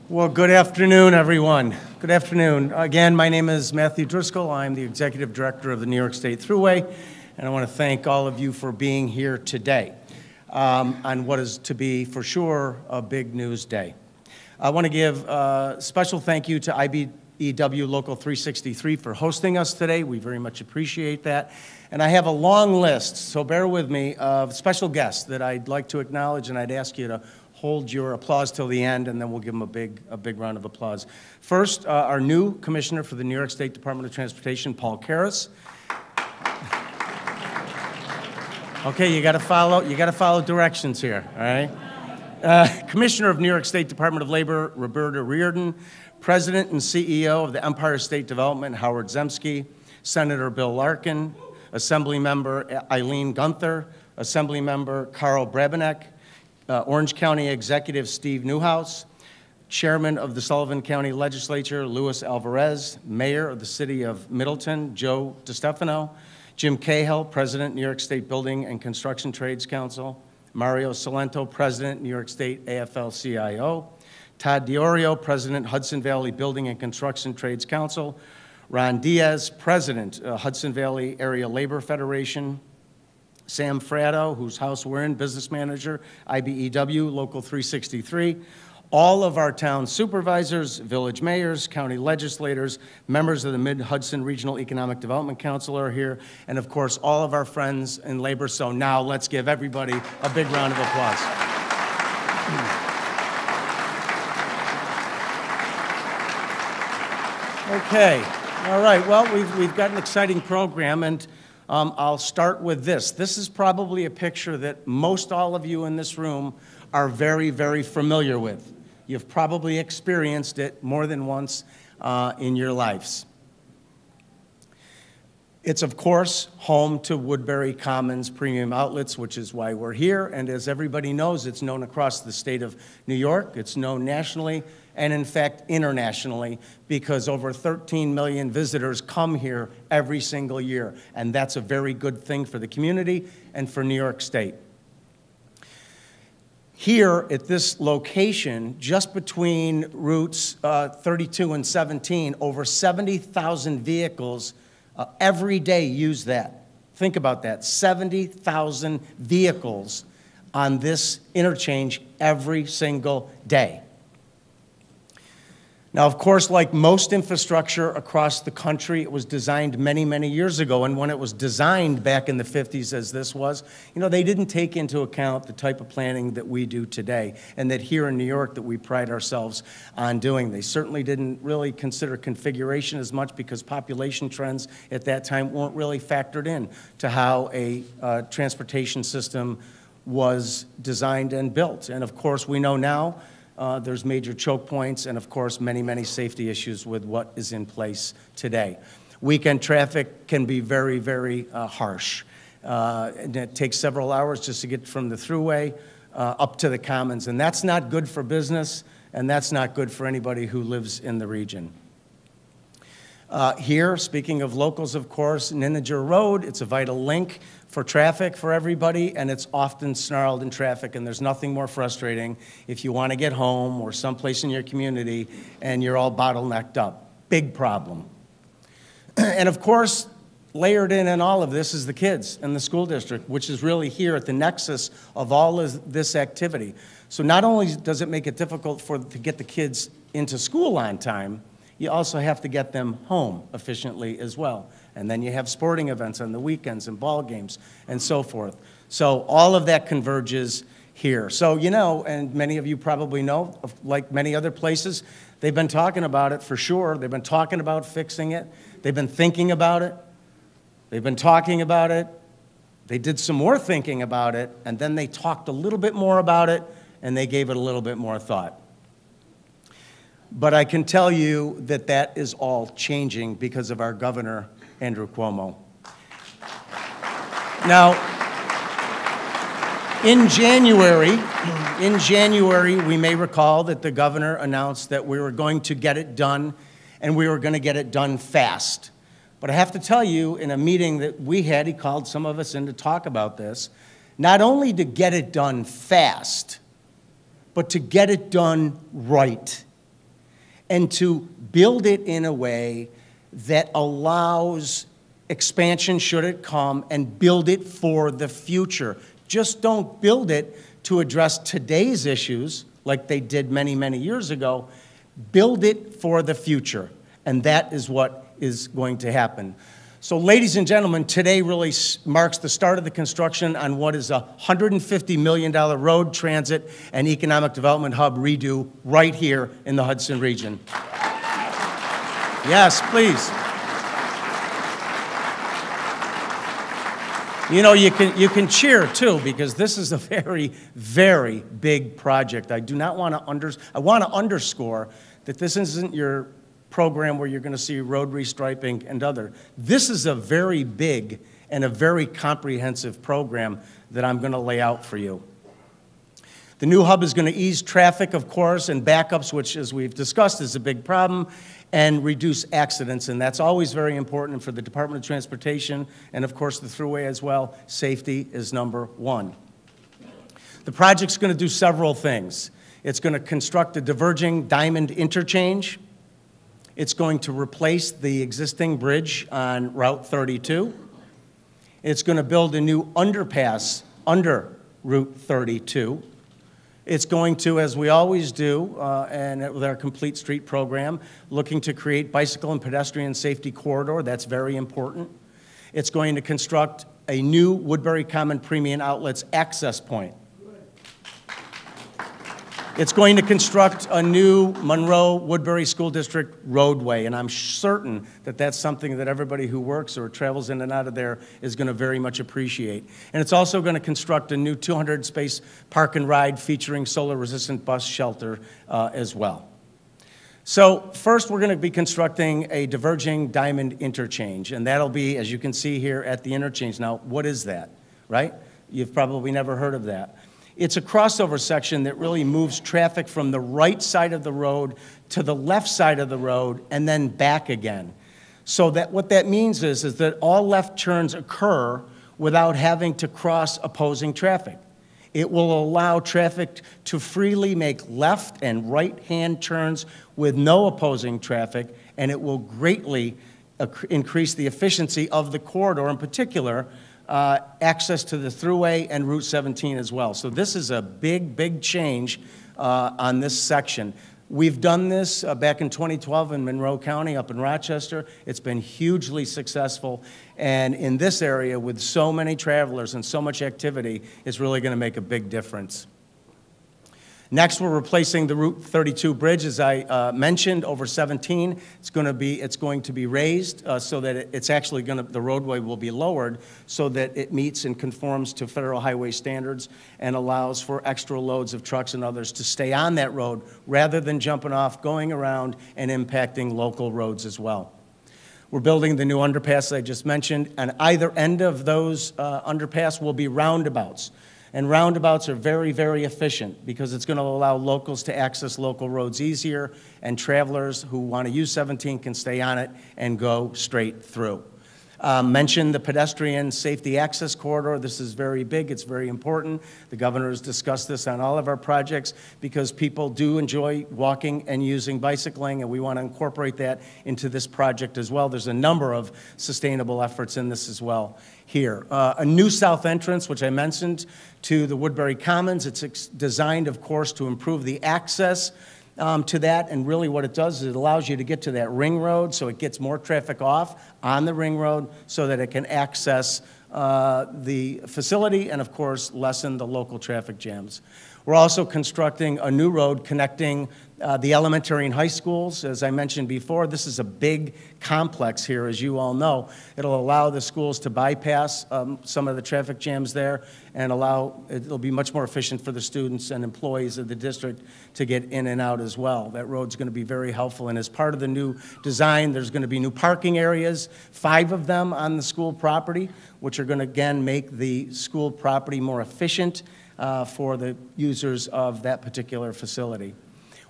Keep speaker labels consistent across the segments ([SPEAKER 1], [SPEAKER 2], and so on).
[SPEAKER 1] Well, good afternoon, everyone. Good afternoon. Again, my name is Matthew Driscoll. I'm the Executive Director of the New York State Thruway, and I want to thank all of you for being here today on what is to be, for sure, a big news day. I want to give a special thank you to IBEW Local 363 for hosting us today. We very much appreciate that. And I have a long list, so bear with me, of special guests that I'd like to acknowledge, and I'd ask you to hold your applause till the end, and then we'll give them a big round of applause. First, our new Commissioner for the New York State Department of Transportation, Paul Karras. Okay, you got to follow directions here, all right? Commissioner of New York State Department of Labor, Roberta Reardon. President and CEO of the Empire State Development, Howard Zemsky. Senator Bill Larkin. Assembly Member Eileen Gunther. Assembly Member Carl Brabenek. Orange County Executive Steve Newhouse, Chairman of the Sullivan County Legislature Luis Alvarez, Mayor of the City of Middleton Joe DiStefano, Jim Cahill, President, New York State Building and Construction Trades Council, Mario Salento, President, New York State AFL-CIO, Todd DiOrio, President, Hudson Valley Building and Construction Trades Council, Ron Diaz, President, Hudson Valley Area Labor Federation, Sam Fratto, whose house we're in, Business Manager, IBEW, Local 363, all of our town supervisors, village mayors, county legislators, members of the Mid-Hudson Regional Economic Development Council are here, and of course, all of our friends in labor. So now let's give everybody a big round of applause. Okay, all right, well, we've got an exciting program, and I'll start with this. This is probably a picture that most all of you in this room are very, very familiar with. You've probably experienced it more than once in your lives. It's, of course, home to Woodbury Commons Premium Outlets, which is why we're here. And as everybody knows, it's known across the state of New York. It's known nationally and, in fact, internationally, because over 13 million visitors come here every single year. And that's a very good thing for the community and for New York State. Here at this location, just between routes 32 and 17, over 70,000 vehicles every day use that. Think about that, 70,000 vehicles on this interchange every single day. Now, of course, like most infrastructure across the country, it was designed many, many years ago. And when it was designed back in the 50s, as this was, you know, they didn't take into account the type of planning that we do today and that here in New York that we pride ourselves on doing. They certainly didn't really consider configuration as much because population trends at that time weren't really factored in to how a transportation system was designed and built. And of course, we know now there's major choke points and, of course, many, many safety issues with what is in place today. Weekend traffic can be very, very harsh. And it takes several hours just to get from the Thruway up to the Commons. And that's not good for business, and that's not good for anybody who lives in the region. Here, speaking of locals, of course, Ninninger Road, it's a vital link for traffic for everybody, and it's often snarled in traffic, and there's nothing more frustrating if you want to get home or someplace in your community and you're all bottlenecked up. Big problem. And of course, layered in all of this is the kids and the school district, which is really here at the nexus of all of this activity. So not only does it make it difficult to get the kids into school on time, you also have to get them home efficiently as well. And then you have sporting events on the weekends and ball games and so forth. So all of that converges here. So, you know, and many of you probably know, like many other places, they've been talking about it for sure. They've been talking about fixing it. They've been thinking about it. They've been talking about it. They did some more thinking about it, and then they talked a little bit more about it, and they gave it a little bit more thought. But I can tell you that that is all changing because of our governor, Andrew Cuomo. Now, in January, we may recall that the governor announced that we were going to get it done, and we were going to get it done fast. But I have to tell you, in a meeting that we had, he called some of us in to talk about this, not only to get it done fast, but to get it done right. and to build it in a way that allows expansion should it come, and build it for the future. Just don't build it to address today's issues like they did many, many years ago. Build it for the future, and that is what is going to happen. So, ladies and gentlemen, today really marks the start of the construction on what is a $150 million road, transit, and economic development hub redo right here in the Hudson region. Yes, please. You know, you can cheer too, because this is a very, very big project. I want to underscore that this isn't your program where you're going to see road restriping and other. This is a very big and a very comprehensive program that I'm going to lay out for you. The new hub is going to ease traffic, of course, and backups, which, as we've discussed, is a big problem, and reduce accidents, and that's always very important for the Department of Transportation and, of course, the Thruway as well. Safety is number one. The project's going to do several things. It's going to construct a diverging diamond interchange. It's going to replace the existing bridge on Route 32. It's going to build a new underpass under Route 32. It's going to, as we always do, and with our Complete Street program, looking to create bicycle and pedestrian safety corridor. That's very important. It's going to construct a new Woodbury Common Premium Outlets access point. It's going to construct a new Monroe-Woodbury School District roadway, and I'm certain that that's something that everybody who works or travels in and out of there is going to very much appreciate. And it's also going to construct a new 200-space park and ride featuring solar-resistant bus shelter as well. So first, we're going to be constructing a diverging diamond interchange, and that'll be, as you can see here, at the interchange. Now, what is that, right? You've probably never heard of that. It's a crossover section that really moves traffic from the right side of the road to the left side of the road and then back again. So that what that means is that all left turns occur without having to cross opposing traffic. It will allow traffic to freely make left and right-hand turns with no opposing traffic, and it will greatly increase the efficiency of the corridor, in particular, access to the Thruway and Route 17 as well. So this is a big, big change on this section. We've done this back in 2012 in Monroe County up in Rochester. It's been hugely successful. And in this area, with so many travelers and so much activity, it's really going to make a big difference. Next, we're replacing the Route 32 bridge, as I mentioned, over 17. It's going to be raised so that the roadway will be lowered so that it meets and conforms to federal highway standards and allows for extra loads of trucks and others to stay on that road rather than jumping off, going around, and impacting local roads as well. We're building the new underpass I just mentioned, and either end of those underpass will be roundabouts. And roundabouts are very, very efficient because it's going to allow locals to access local roads easier, and travelers who want to use 17 can stay on it and go straight through. Mentioned the pedestrian safety access corridor. This is very big. It's very important. The governor has discussed this on all of our projects because people do enjoy walking and using bicycling, and we want to incorporate that into this project as well. There's a number of sustainable efforts in this as well here. A new south entrance, which I mentioned, to the Woodbury Commons. It's designed, of course, to improve the access to that, and really what it does is it allows you to get to that ring road, so it gets more traffic off on the ring road so that it can access the facility and, of course, lessen the local traffic jams. We're also constructing a new road connecting the elementary and high schools. As I mentioned before, this is a big complex here, as you all know. It'll allow the schools to bypass some of the traffic jams there and it'll be much more efficient for the students and employees of the district to get in and out as well. That road's going to be very helpful, and as part of the new design, there's going to be new parking areas, 5 of them on the school property, which are going to, again, make the school property more efficient for the users of that particular facility.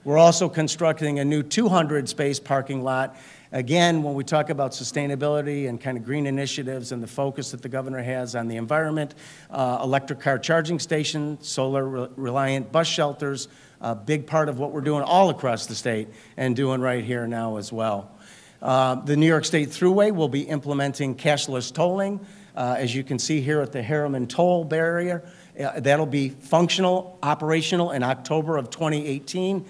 [SPEAKER 1] We're also constructing a new 200-space parking lot. Again, when we talk about sustainability and kind of green initiatives and the focus that the governor has on the environment, electric car charging stations, solar-reliant bus shelters, a big part of what we're doing all across the state and doing right here now as well. The New York State Thruway will be implementing cashless tolling. As you can see here at the Harriman Toll Barrier, that'll be functional, operational in October of 2018.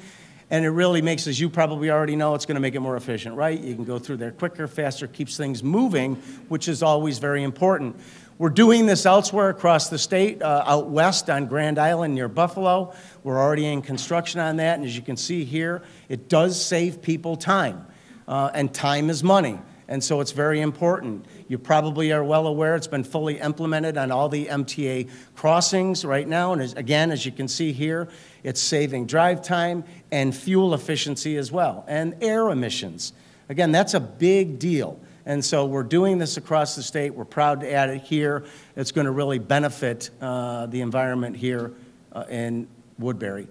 [SPEAKER 1] And it really makes, as you probably already know, it's going to make it more efficient, right? You can go through there quicker, faster, keeps things moving, which is always very important. We're doing this elsewhere across the state, out west on Grand Island near Buffalo. We're already in construction on that, and as you can see here, it does save people time, and time is money. And so it's very important. You probably are well aware it's been fully implemented on all the MTA crossings right now. And again, as you can see here, it's saving drive time and fuel efficiency as well, and air emissions. Again, that's a big deal. And so we're doing this across the state. We're proud to add it here. It's going to really benefit the environment here in Woodbury.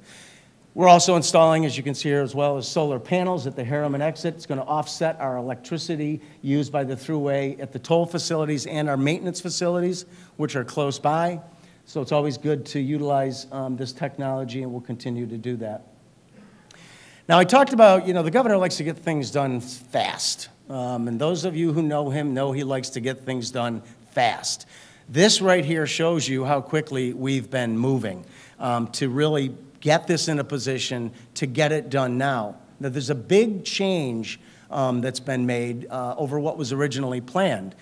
[SPEAKER 1] We're also installing, as you can see here, as well as solar panels at the Harriman exit. It's going to offset our electricity used by the thruway at the toll facilities and our maintenance facilities, which are close by. So it's always good to utilize this technology, and we'll continue to do that. Now, I talked about, the governor likes to get things done fast. And those of you who know him know he likes to get things done fast. This right here shows you how quickly we've been moving to really get this in a position to get it done now. Now, there's a big change that's been made over what was originally planned.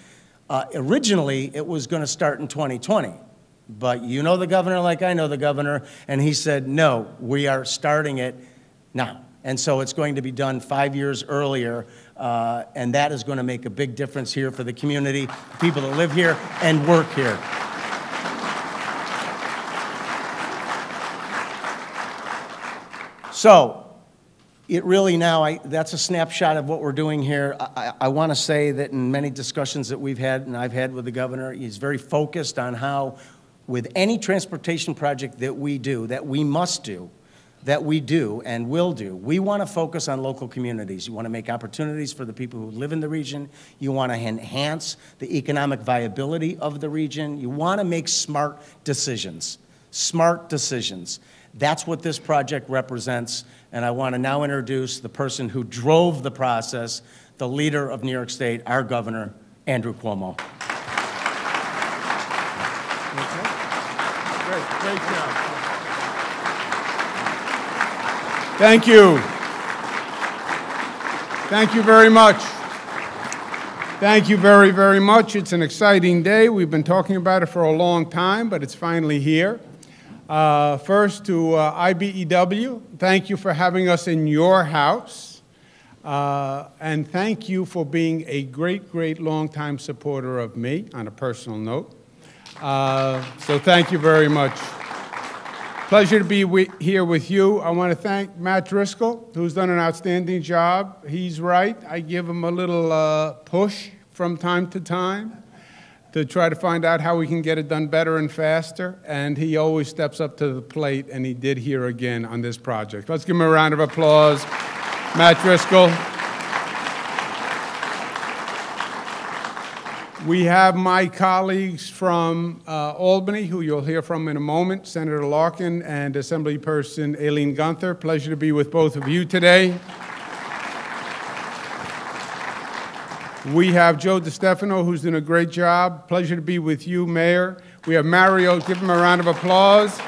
[SPEAKER 1] Originally, it was going to start in 2020. But you know the governor like I know the governor, and he said, no, we are starting it now. And so it's going to be done 5 years earlier, and that is going to make a big difference here for the community, people that live here and work here. So it really now, that's a snapshot of what we're doing here. I want to say that in many discussions that we've had and I've had with the governor, he's very focused on how with any transportation project that we do, that we must do, that we do and will do, we want to focus on local communities. You want to make opportunities for the people who live in the region. You want to enhance the economic viability of the region. You want to make smart decisions. Smart decisions. That's what this project represents, and I want to now introduce the person who drove the process, the leader of New York State, our governor, Andrew Cuomo.
[SPEAKER 2] Great job. Thank you. Thank you very much. Thank you very, very much. It's an exciting day. We've been talking about it for a long time, but it's finally here. First to IBEW, thank you for having us in your house. And thank you for being a great, great longtime supporter of me on a personal note. So thank you very much. Pleasure to be here with you. I want to thank Matt Driscoll, who's done an outstanding job. He's right. I give him a little push from time to time to try to find out how we can get it done better and faster, and he always steps up to the plate, and he did here again on this project. Let's give him a round of applause. Matt Driscoll. We have my colleagues from Albany, who you'll hear from in a moment, Senator Larkin and Assemblyperson Aileen Gunther. Pleasure to be with both of you today. We have Joe DiStefano, who's doing a great job. Pleasure to be with you, Mayor. We have Mario. Give him a round of applause.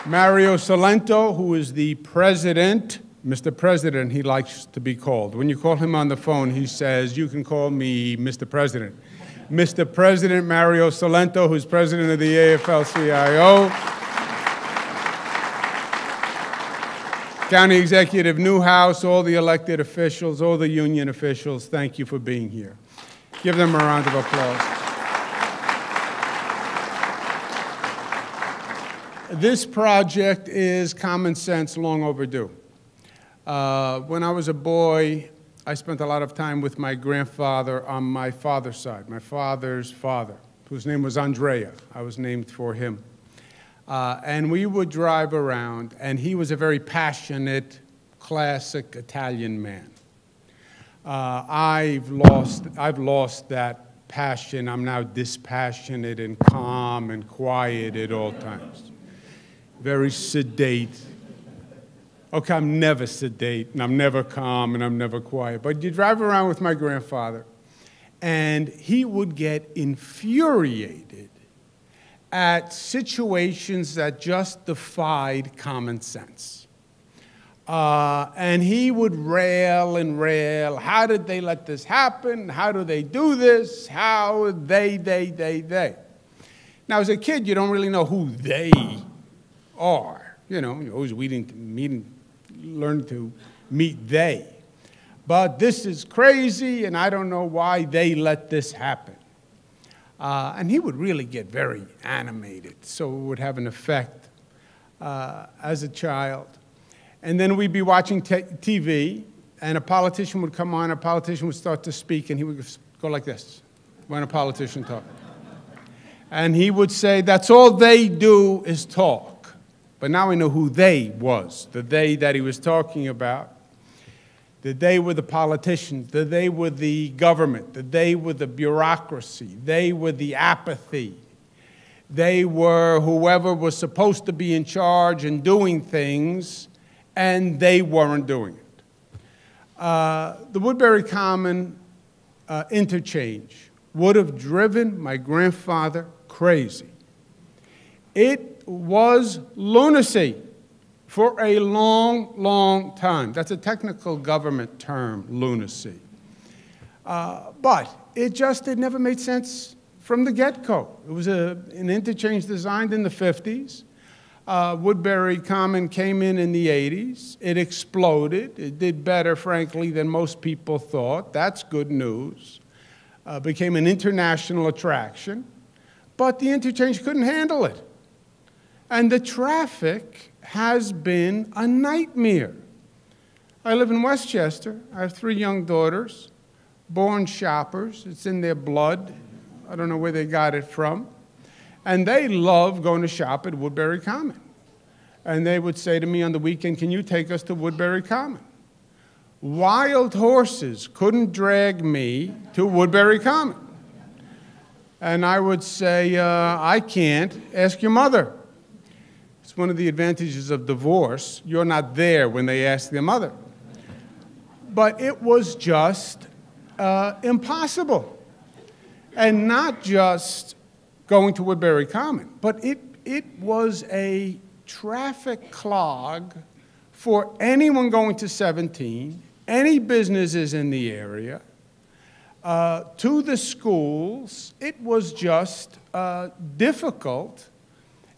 [SPEAKER 2] Mario Salento, who is the president. Mr. President, he likes to be called. When you call him on the phone, he says, you can call me Mr. President. Mr. President Mario Salento, who's president of the AFL-CIO. County Executive Newhouse, all the elected officials, all the union officials, thank you for being here. Give them a round of applause. This project is common sense, long overdue. When I was a boy, I spent a lot of time with my grandfather on my father's side, my father's father, whose name was Andrea. I was named for him. And we would drive around, and he was a very passionate, classic Italian man. I've lost that passion. I'm now dispassionate and calm and quiet at all times. very sedate. Okay, I'm never sedate, and I'm never calm, and I'm never quiet. But you drive around with my grandfather, and he would get infuriated at situations that just defied common sense. And he would rail and rail. How did they let this happen? How do they do this? How they. Now, as a kid, you don't really know who they are. You know, you're always learn to meet they. But this is crazy, and I don't know why they let this happen. And he would really get very animated, so it would have an effect as a child. And then we'd be watching TV, and a politician would come on, a politician would start to speak, and he would go like this when a politician talked. And he would say, that's all they do is talk. But now we know who they was, the they that he was talking about. The they were the politicians, the they were the government, the they were the bureaucracy, they were the apathy. They were whoever was supposed to be in charge and doing things, and they weren't doing it. The Woodbury Common interchange would have driven my grandfather crazy. It was lunacy for a long, long time. That's a technical government term, lunacy. But it never made sense from the get-go. It was an interchange designed in the 50s. Woodbury Common came in the 80s. It exploded. It did better, frankly, than most people thought. That's good news. Became an international attraction. But the interchange couldn't handle it. And the traffic has been a nightmare. I live in Westchester. I have 3 young daughters, born shoppers. It's in their blood. I don't know where they got it from. And they love going to shop at Woodbury Common. And they would say to me on the weekend, can you take us to Woodbury Common? Wild horses couldn't drag me to Woodbury Common. And I would say, I can't. Ask your mother. It's one of the advantages of divorce. You're not there when they ask their mother. But it was just impossible. And not just going to Woodbury Common, but it was a traffic clog for anyone going to 17, any businesses in the area, to the schools. It was just difficult,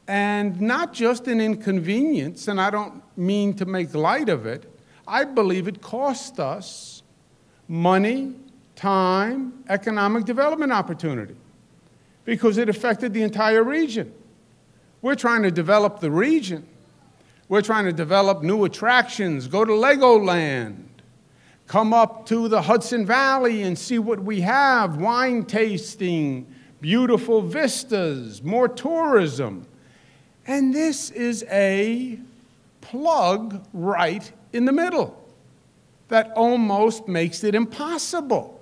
[SPEAKER 2] and not just an inconvenience, and I don't mean to make light of it. I believe it cost us money, time, economic development opportunity, because it affected the entire region. We're trying to develop the region. We're trying to develop new attractions, go to Legoland, come up to the Hudson Valley and see what we have, wine tasting, beautiful vistas, more tourism. And this is a plug right in the middle that almost makes it impossible.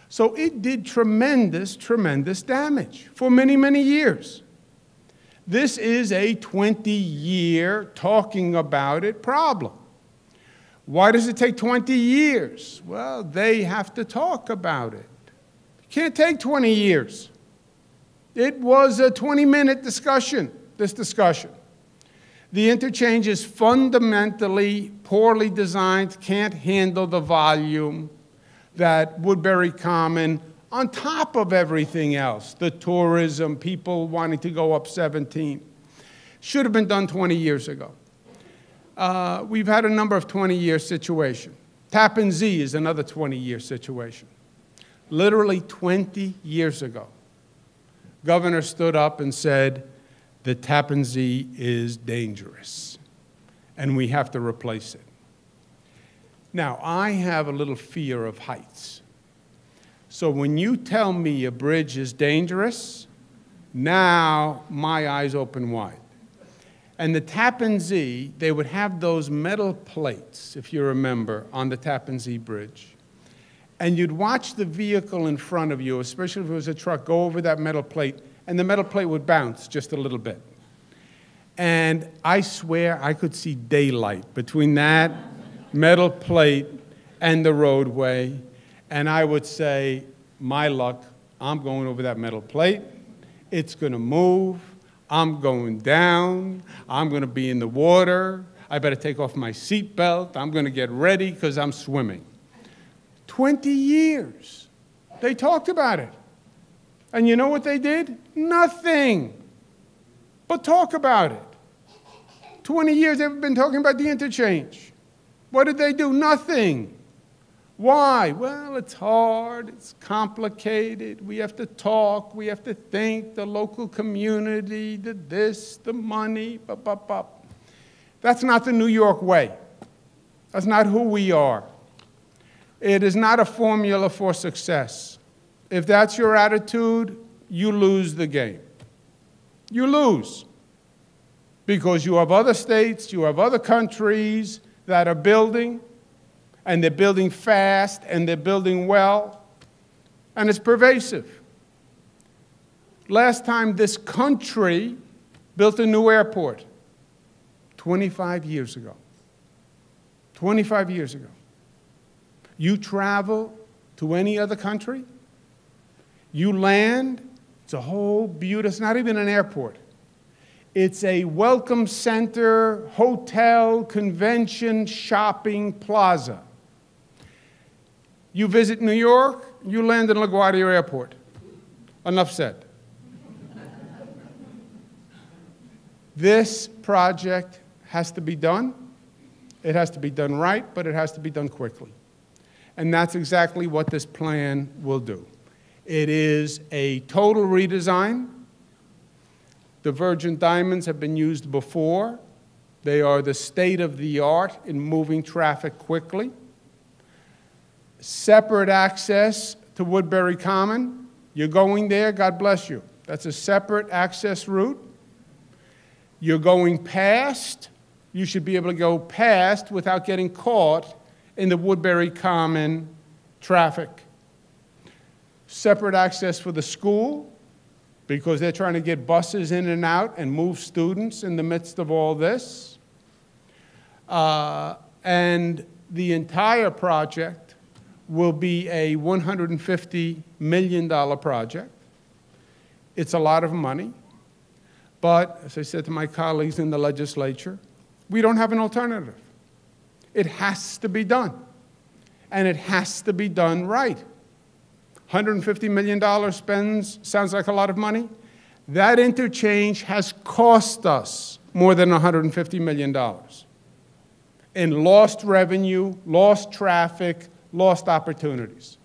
[SPEAKER 2] So it did tremendous, tremendous damage for many, many years. This is a 20-year talking about it problem. Why does it take 20 years? Well, they have to talk about it. It can't take 20 years. It was a 20-minute discussion, this discussion. The interchange is fundamentally poorly designed, can't handle the volume that Woodbury Common, on top of everything else, the tourism, people wanting to go up 17, should have been done 20 years ago. We've had a number of 20-year situations. Tappan Zee is another 20-year situation. Literally 20 years ago, governor stood up and said, the Tappan Zee is dangerous, and we have to replace it. Now, I have a little fear of heights. So when you tell me a bridge is dangerous, now my eyes open wide. And the Tappan Zee, they would have those metal plates, if you remember, on the Tappan Zee Bridge. And you'd watch the vehicle in front of you, especially if it was a truck, go over that metal plate, and the metal plate would bounce just a little bit. And I swear I could see daylight between that metal plate and the roadway. And I would say, my luck, I'm going over that metal plate. It's going to move. I'm going down. I'm going to be in the water. I better take off my seatbelt. I'm going to get ready because I'm swimming. 20 years. They talked about it. And you know what they did? Nothing. But talk about it. 20 years they've been talking about the interchange. What did they do? Nothing. Why? Well, it's hard, it's complicated, we have to talk, we have to think, the local community, the this, the money, bop, bop, bop. That's not the New York way. That's not who we are. It is not a formula for success. If that's your attitude, you lose the game. You lose. Because you have other states, you have other countries that are building, and they're building fast, and they're building well, and it's pervasive. Last time this country built a new airport, 25 years ago. 25 years ago. You travel to any other country, you land, it's a whole beautiful, it's not even an airport. It's a welcome center, hotel, convention, shopping plaza. You visit New York, you land in LaGuardia Airport. Enough said. This project has to be done. It has to be done right, but it has to be done quickly. And that's exactly what this plan will do. It is a total redesign. The Virgin Diamonds have been used before. They are the state of the art in moving traffic quickly. Separate access to Woodbury Common. You're going there, God bless you. That's a separate access route. You're going past. You should be able to go past without getting caught in the Woodbury Common traffic. Separate access for the school, because they're trying to get buses in and out and move students in the midst of all this. And the entire project will be a $150 million project. It's a lot of money. But, as I said to my colleagues in the legislature, we don't have an alternative. It has to be done. And it has to be done right. $150 million sounds like a lot of money. That interchange has cost us more than $150 million in lost revenue, lost traffic, lost opportunities.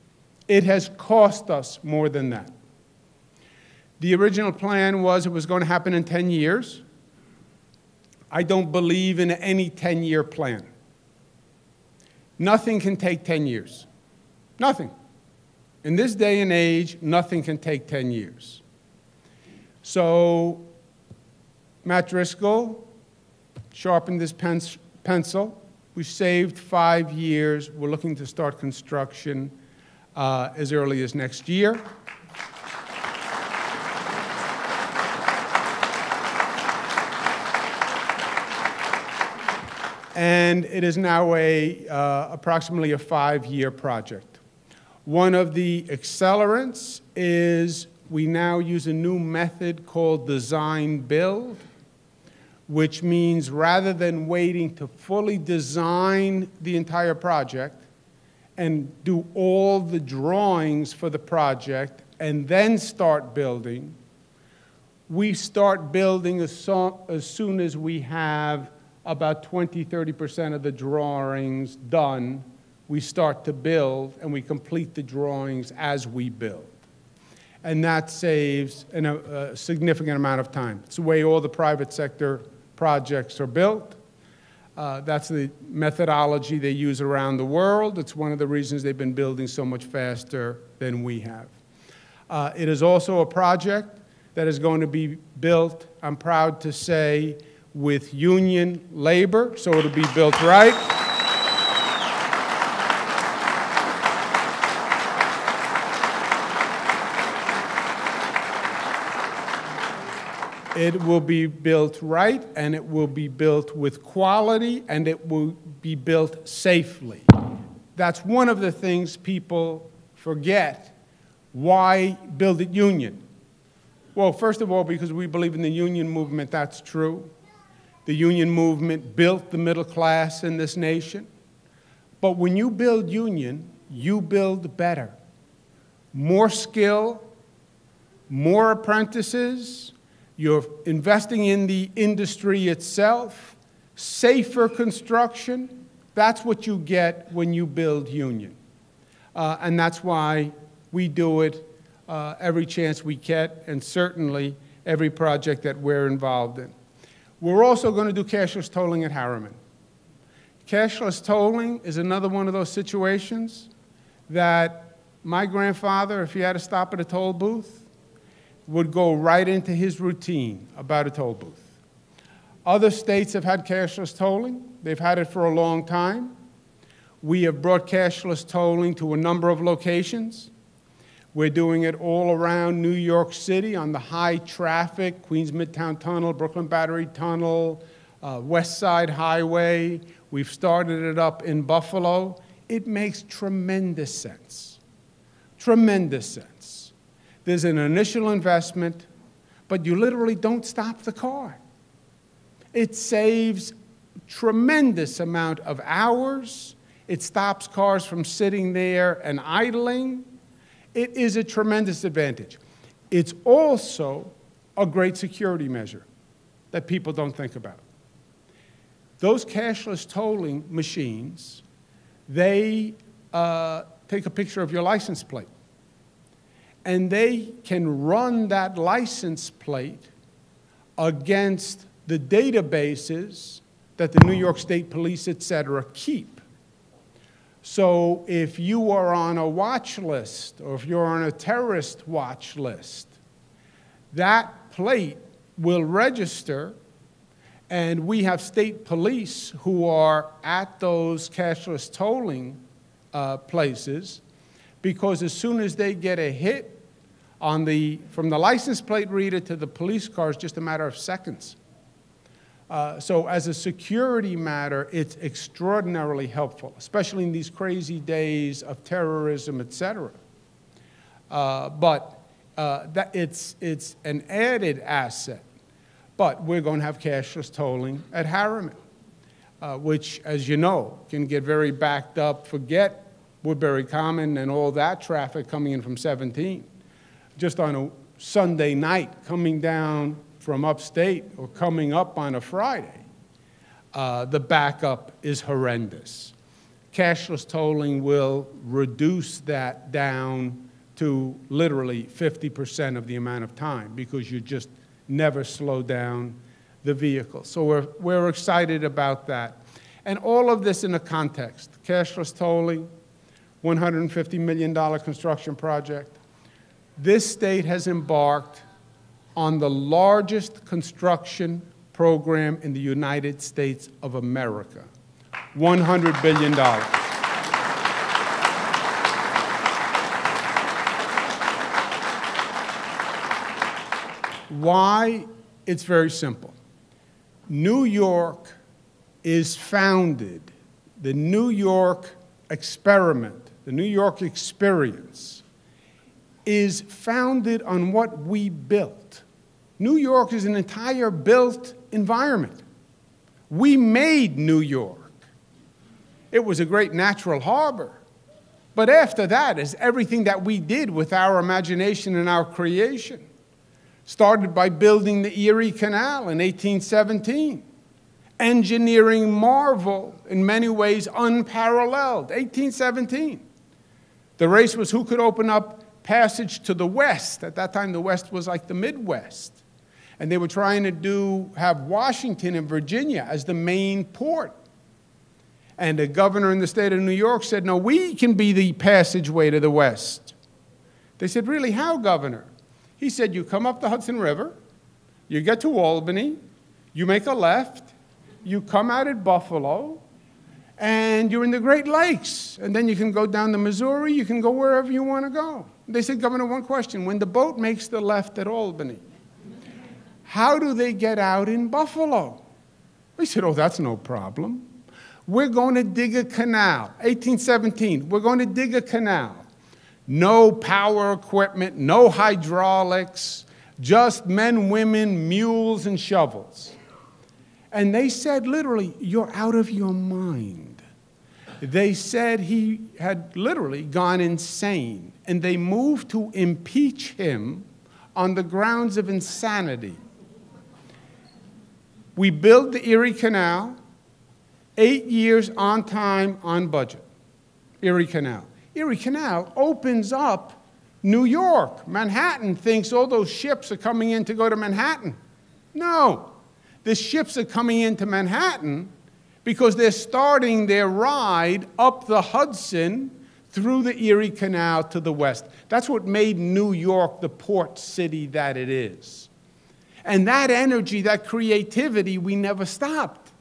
[SPEAKER 2] It has cost us more than that. The original plan was it was going to happen in 10 years. I don't believe in any 10-year plan. Nothing can take 10 years. Nothing. In this day and age, nothing can take 10 years. So Matt Driscoll sharpened his pencil. We saved 5 years. We're looking to start construction as early as next year. And it is now approximately a 5-year project. One of the accelerants is we now use a new method called design build, which means rather than waiting to fully design the entire project and do all the drawings for the project and then start building, we start building as soon as we have about 20–30% of the drawings done. We start to build, and we complete the drawings as we build. And that saves a significant amount of time. It's the way all the private sector projects are built. That's the methodology they use around the world. It's one of the reasons they've been building so much faster than we have. It is also a project that is going to be built, I'm proud to say, with union labor, so it'll be built right. It will be built right, and it will be built with quality, and it will be built safely. That's one of the things people forget. Why build it union? Well, first of all, because we believe in the union movement, that's true. The union movement built the middle class in this nation. But when you build union, you build better. More skill, more apprentices, you're investing in the industry itself, safer construction. That's what you get when you build union. And that's why we do it every chance we get, and certainly every project that we're involved in. We're also going to do cashless tolling at Harriman. Cashless tolling is another one of those situations that my grandfather, if he had to stop at a toll booth, would go right into his routine about a toll booth. Other states have had cashless tolling. They've had it for a long time. We have brought cashless tolling to a number of locations. We're doing it all around New York City on the high traffic, Queens Midtown Tunnel, Brooklyn Battery Tunnel, West Side Highway. We've started it up in Buffalo. It makes tremendous sense. Tremendous sense. There's an initial investment, but you literally don't stop the car. It saves tremendous amount of hours. It stops cars from sitting there and idling. It is a tremendous advantage. It's also a great security measure that people don't think about. Those cashless tolling machines, they take a picture of your license plate, and they can run that license plate against the databases that the New York State Police, et cetera, keep. So if you are on a watch list, or if you're on a terrorist watch list, that plate will register, and we have state police who are at those cashless tolling places, because as soon as they get a hit from the license plate reader to the police car, it's just a matter of seconds. So as a security matter, it's extraordinarily helpful, especially in these crazy days of terrorism, et cetera. But it's an added asset. But we're going to have cashless tolling at Harriman, which, as you know, can get very backed up. Forget Woodbury Common and all that traffic coming in from 17. Just on a Sunday night coming down from upstate or coming up on a Friday, the backup is horrendous. Cashless tolling will reduce that down to literally 50% of the amount of time, because you just never slow down the vehicle. So we're excited about that. And all of this in a context. Cashless tolling, $150 million construction project. This state has embarked on the largest construction program in the United States of America, $100 billion. Why? It's very simple. New York is founded, the New York experiment, the New York experience is founded on what we built. New York is an entire built environment. We made New York. It was a great natural harbor. But after that is everything that we did with our imagination and our creation. Started by building the Erie Canal in 1817. Engineering marvel, in many ways unparalleled, 1817. The race was who could open up passage to the West. At that time, the West was like the Midwest. And they were trying to have Washington and Virginia as the main port. And the governor in the state of New York said, no, we can be the passageway to the West. They said, really, how, Governor? He said, you come up the Hudson River, you get to Albany, you make a left, you come out at Buffalo, and you're in the Great Lakes. And then you can go down the Missouri, you can go wherever you want to go. They said, Governor, one question. When the boat makes the left at Albany, How do they get out in Buffalo? We said, oh, that's no problem. We're going to dig a canal. 1817, we're going to dig a canal. No power equipment, no hydraulics, just men, women, mules, and shovels. And they said, literally, you're out of your mind. They said he had literally gone insane, and they moved to impeach him on the grounds of insanity. We built the Erie Canal, 8 years on time, on budget. Erie Canal. Erie Canal opens up New York. Manhattan thinks all those ships are coming in to go to Manhattan. No. The ships are coming into Manhattan because they're starting their ride up the Hudson through the Erie Canal to the west. That's what made New York the port city that it is. And that energy, that creativity, we never stopped.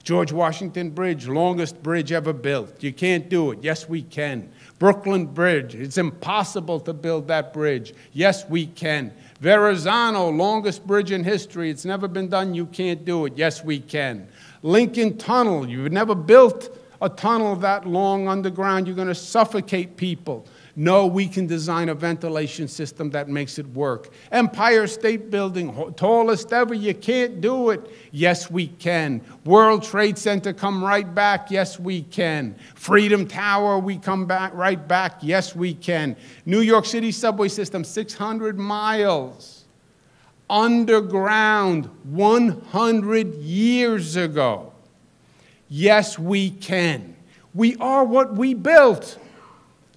[SPEAKER 2] George Washington Bridge, longest bridge ever built. You can't do it. Yes, we can. Brooklyn Bridge, it's impossible to build that bridge. Yes, we can. Verrazano, longest bridge in history. It's never been done. You can't do it. Yes, we can. Lincoln Tunnel, you've never built a tunnel that long underground. You're going to suffocate people. No, we can design a ventilation system that makes it work. Empire State Building, tallest ever, you can't do it. Yes, we can. World Trade Center, come right back. Yes, we can. Freedom Tower, we come back right back. Yes, we can. New York City subway system, 600 miles. Underground, 100 years ago. Yes, we can. We are what we built.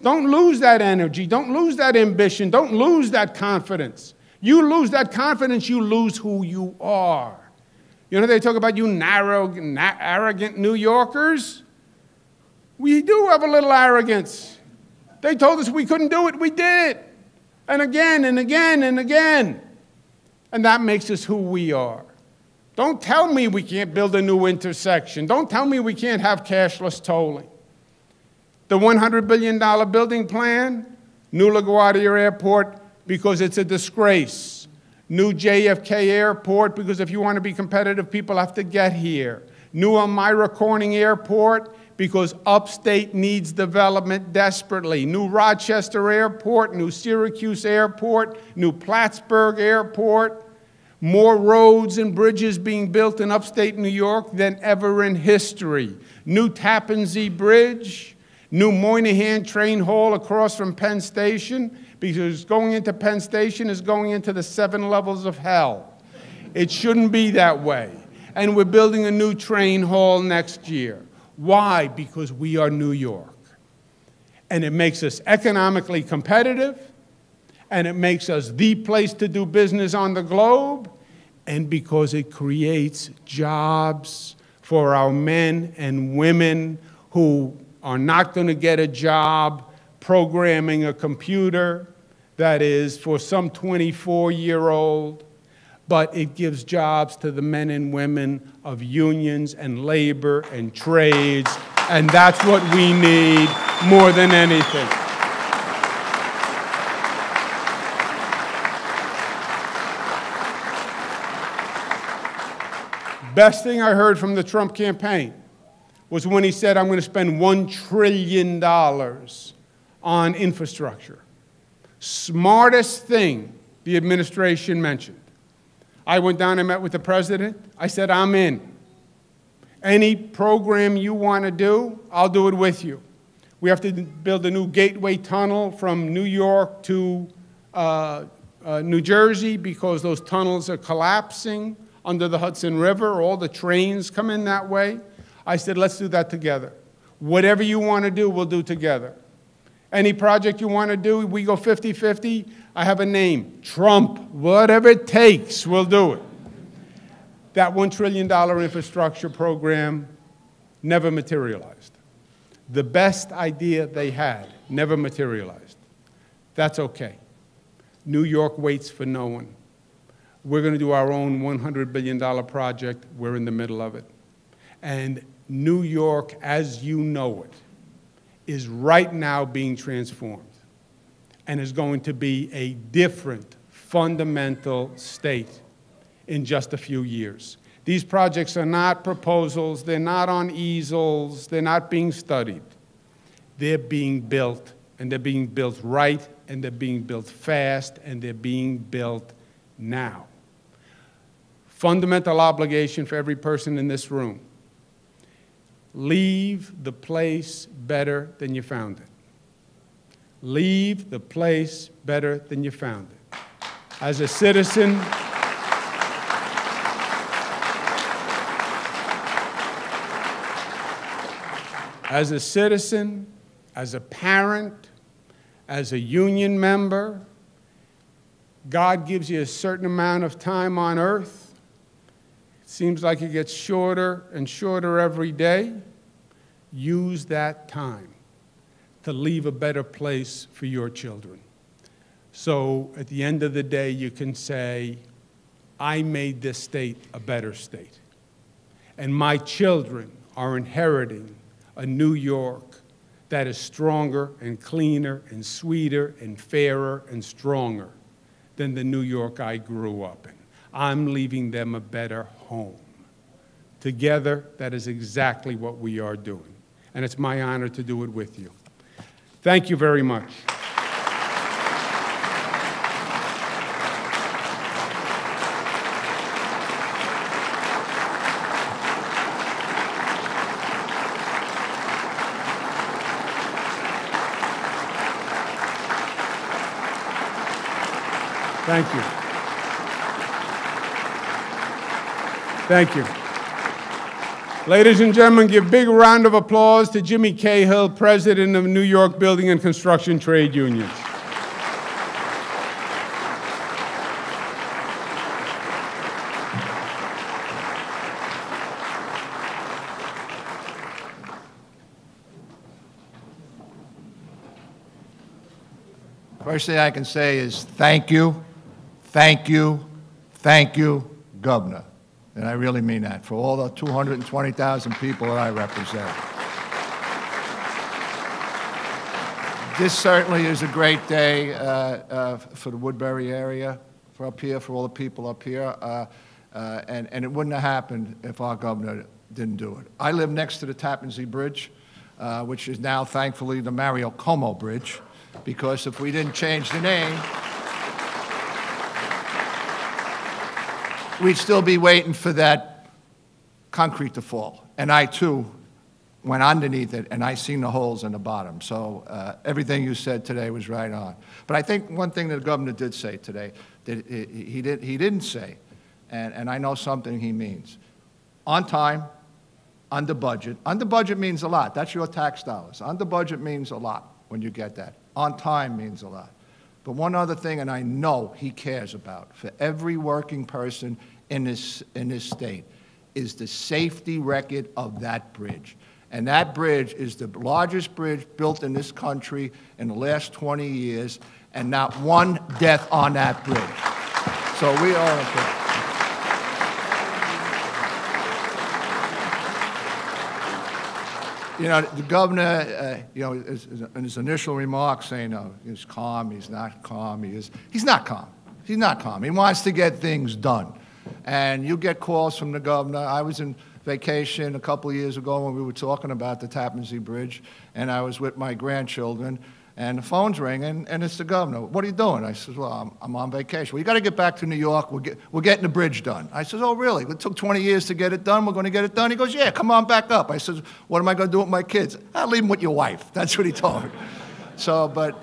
[SPEAKER 2] Don't lose that energy. Don't lose that ambition. Don't lose that confidence. You lose that confidence, you lose who you are. You know, they talk about you narrow, arrogant New Yorkers. We do have a little arrogance. They told us we couldn't do it. We did it. And again and again and again. And that makes us who we are. Don't tell me we can't build a new intersection. Don't tell me we can't have cashless tolling. The $100 billion building plan, new LaGuardia Airport, because it's a disgrace. New JFK Airport, because if you want to be competitive, people have to get here. New Elmira Corning Airport, because upstate needs development desperately. New Rochester Airport, new Syracuse Airport, new Plattsburgh Airport. More roads and bridges being built in upstate New York than ever in history. New Tappan Zee Bridge. New Moynihan Train Hall across from Penn Station, because going into Penn Station is going into the 7 levels of hell. It shouldn't be that way. And we're building a new train hall next year. Why? Because we are New York. And it makes us economically competitive, and it makes us the place to do business on the globe, and because it creates jobs for our men and women who are not going to get a job programming a computer that is for some 24-year-old, but it gives jobs to the men and women of unions and labor and trades, and that's what we need more than anything. Best thing I heard from the Trump campaign was when he said, I'm going to spend $1 trillion on infrastructure. Smartest thing the administration mentioned. I went down and met with the president. I said, I'm in. Any program you want to do, I'll do it with you. We have to build a new gateway tunnel from New York to New Jersey because those tunnels are collapsing under the Hudson River. All the trains come in that way. I said, let's do that together. Whatever you want to do, we'll do together. Any project you want to do, we go 50-50. I have a name, Trump. Whatever it takes, we'll do it. That $1 trillion infrastructure program never materialized. The best idea they had never materialized. That's okay. New York waits for no one. We're going to do our own $100 billion project. We're in the middle of it. And New York, as you know it, is right now being transformed and is going to be a different, fundamental state in just a few years. These projects are not proposals, they're not on easels, they're not being studied. They're being built, and they're being built right, and they're being built fast, and they're being built now. Fundamental obligation for every person in this room. Leave the place better than you found it. Leave the place better than you found it. As a citizen, as a parent, as a union member, God gives you a certain amount of time on earth. It seems like it gets shorter and shorter every day. Use that time to leave a better place for your children. So at the end of the day, you can say, I made this state a better state. And my children are inheriting a New York that is stronger and cleaner and sweeter and fairer and stronger than the New York I grew up in. I'm leaving them a better home. Together, that is exactly what we are doing. And it's my honor to do it with you. Thank you very much. Thank you. Thank you. Ladies and gentlemen, give a big round of applause to Jimmy Cahill, President of New York Building and Construction Trade Unions.
[SPEAKER 3] First thing I can say is thank you, thank you, thank you, Governor. And I really mean that, for all the 220,000 people that I represent. This certainly is a great day for the Woodbury area, for up here, for all the people up here. And it wouldn't have happened if our governor didn't do it. I live next to the Tappan Zee Bridge, which is now, thankfully, the Mario Cuomo Bridge, because if we didn't change the name, we'd still be waiting for that concrete to fall. And I, too, went underneath it, and I seen the holes in the bottom. So everything you said today was right on. But I think one thing that the governor did say today, that he didn't say, and I know something he means. On time, under budget. Under budget means a lot. That's your tax dollars. Under budget means a lot when you get that. On time means a lot. But one other thing, and I know he cares about, for every working person in this state, is the safety record of that bridge. And that bridge is the largest bridge built in this country in the last 20 years, and not one death on that bridge. So we are okay. You know, the governor, in his initial remarks saying, he's calm, he's not calm, he's not calm. He's not calm. He wants to get things done. And you get calls from the governor. I was in vacation a couple of years ago when we were talking about the Tappan Zee Bridge, and I was with my grandchildren, and the phone's ringing, and it's the governor. What are you doing? I said, well, I'm on vacation. Well, you got to get back to New York. We're getting the bridge done. I said, oh, really? It took 20 years to get it done. We're going to get it done. He goes, yeah, come on back up. I said, what am I going to do with my kids? I'll leave them with your wife. That's what he told me. So, but,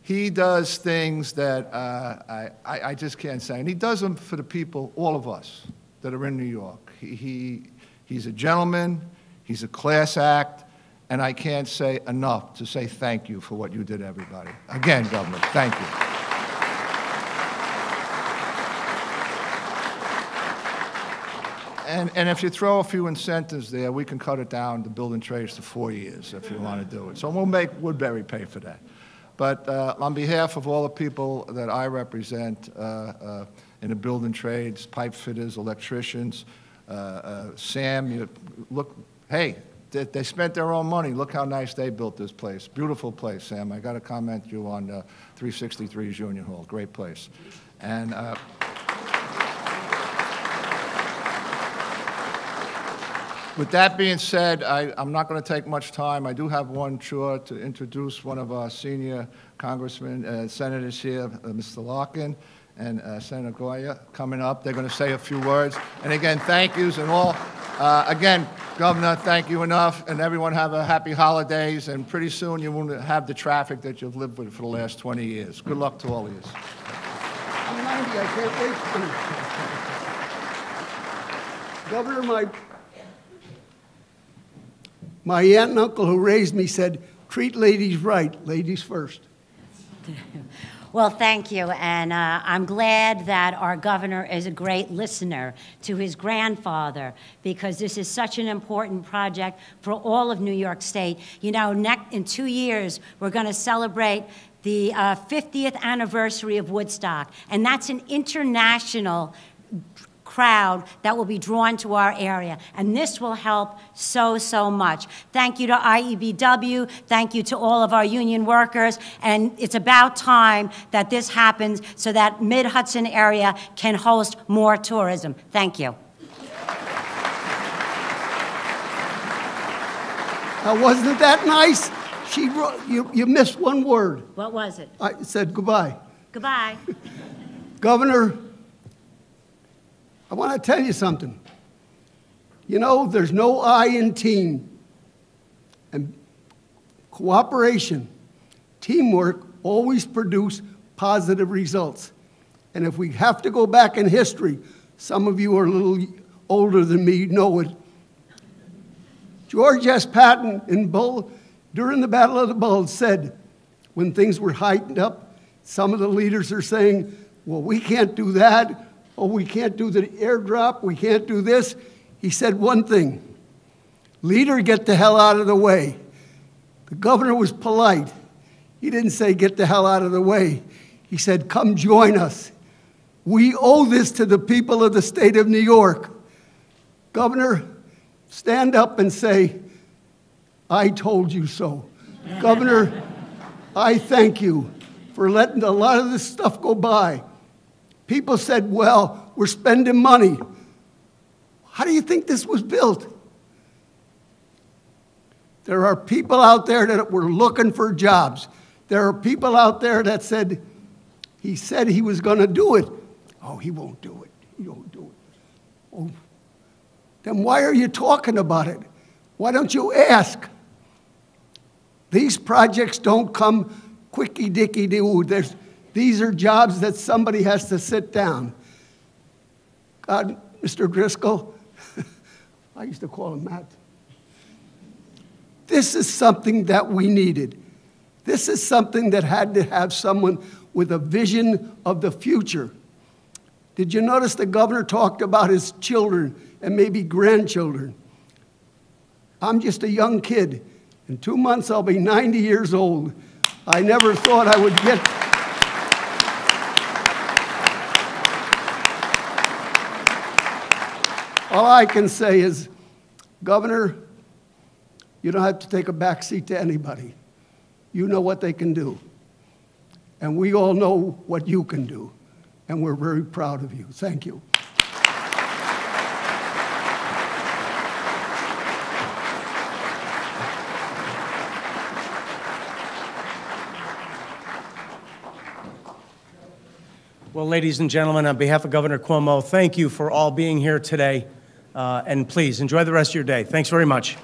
[SPEAKER 3] he does things that I just can't say. And he does them for the people, all of us, that are in New York. He's a gentleman. He's a class act. And I can't say enough to say thank you for what you did, everybody. Again, Governor, thank you. And if you throw a few incentives there, we can cut it down to building trades to 4 years if you want to do it. So we'll make Woodbury pay for that. But on behalf of all the people that I represent in the building trades, pipe fitters, electricians, Sam, you look, hey, they spent their own money. Look how nice they built this place. Beautiful place, Sam. I got to comment you on 363's Union Hall. Great place. And With that being said, I'm not going to take much time. I do have one chore to introduce one of our senior congressmen, senators here, Mr. Larkin and Senator Goya, coming up. They're going to say a few words. And again, thank yous and all. Again, Governor, thank you enough, and everyone have a happy holidays, and pretty soon you won't have the traffic that you've lived with for the last 20 years. Good luck to all of you.
[SPEAKER 4] I'm 90, I can't wait. Governor, my aunt and uncle who raised me said, treat ladies right, ladies first.
[SPEAKER 5] Well, thank you, and I'm glad that our governor is a great listener to his grandfather, because this is such an important project for all of New York State. You know, in 2 years, we're going to celebrate the 50th anniversary of Woodstock, and that's an international crowd that will be drawn to our area, and this will help so much. Thank you to IEBW, thank you to all of our union workers, and it's about time that this happens so that Mid-Hudson area can host more tourism. Thank you.
[SPEAKER 4] Now, wasn't that nice? She wrote, you missed one word.
[SPEAKER 5] What was it?
[SPEAKER 4] I said goodbye.
[SPEAKER 5] Goodbye.
[SPEAKER 4] Governor, I want to tell you something. You know, there's no I in team. And cooperation, teamwork always produce positive results. And if we have to go back in history, some of you are a little older than me, know it. George S. Patton during the Battle of the Bulge said, when things were heightened up, some of the leaders are saying, well, we can't do that. Oh, we can't do the airdrop, we can't do this. He said one thing, leader, get the hell out of the way. The governor was polite. He didn't say get the hell out of the way. He said, come join us. We owe this to the people of the state of New York. Governor, stand up and say, I told you so. Governor, I thank you for letting a lot of this stuff go by. People said, well, we're spending money. How do you think this was built? There are people out there that were looking for jobs. There are people out there that said, he said he was going to do it. Oh, he won't do it. He won't do it. Oh, then why are you talking about it? Why don't you ask? These projects don't come quickie-dicky-doo. These are jobs that somebody has to sit down. God, Mr. Driscoll, I used to call him Matt. This is something that we needed. This is something that had to have someone with a vision of the future. Did you notice the governor talked about his children and maybe grandchildren? I'm just a young kid. In 2 months, I'll be 90 years old. I never thought I would get... All I can say is, Governor, you don't have to take a back seat to anybody. You know what they can do. And we all know what you can do. And we're very proud of you. Thank you.
[SPEAKER 1] Well, ladies and gentlemen, on behalf of Governor Cuomo, thank you for all being here today. And please, enjoy the rest of your day. Thanks very much.